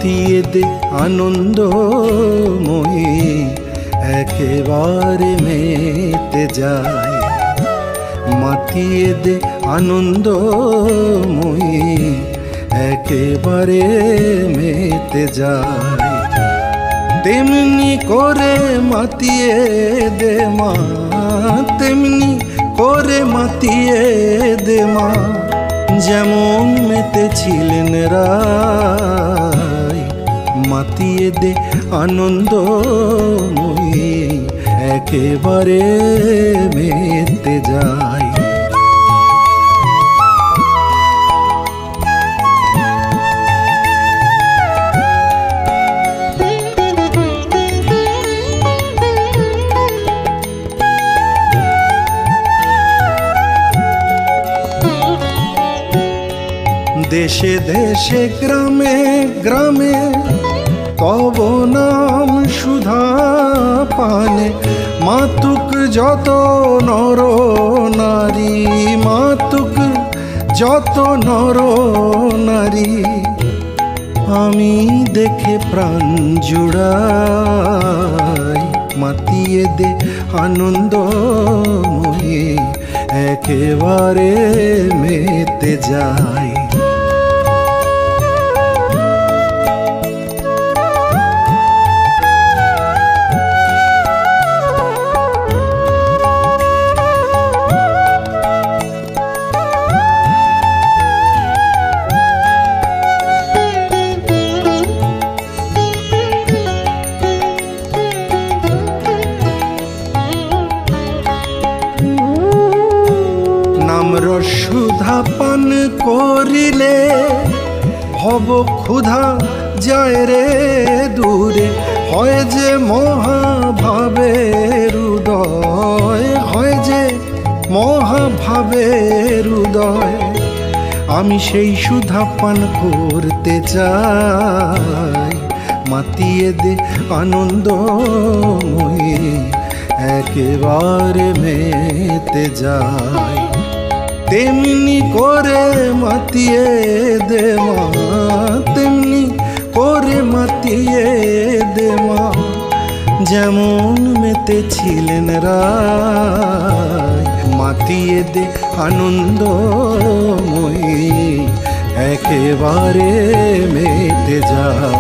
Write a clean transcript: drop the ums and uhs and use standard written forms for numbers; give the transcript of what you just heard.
মাতিয়ে দে আনন্দময়ী, একেবারে মেতে যায়। মাতিয়ে দে আনন্দময়ী, একেবারে মেতে যায়। তেমনি করে মাতিয়ে দে মা, তেমনি করে মাতিয়ে দে মা, যেমন মেতেছিলেন রায়। মাতিয়ে দে আনন্দময়ী, একেবারে মেতে যায়। দেশে দেশে গ্রামে গ্রামে তব নাম সুধা পানে, মাতুক যত নর নারী, মাতুক যত নর নারী। আমি দেখে প্রাণ জুড়াই। মাতিয়ে দে আনন্দময়ী, একেবারে মেতে যায়। সুধা পান করিলে ভব ক্ষুধা যায় রে দূরে, হয় যে মহাভাবের উদয়, হয় যে মহাভাবের উদয়। আমি সেই সুধা পান করতে চাই। মাতিয়ে দে আনন্দময়ী, একেবারে মেতে যায়। তেমনি করে মাতিয়ে দে মা, তেমনি করে মাতিয়ে দে মা, যেমন মেতেছিলেন রায়। মাতিয়ে দে আনন্দময়ী, একেবারে মেতে যায়।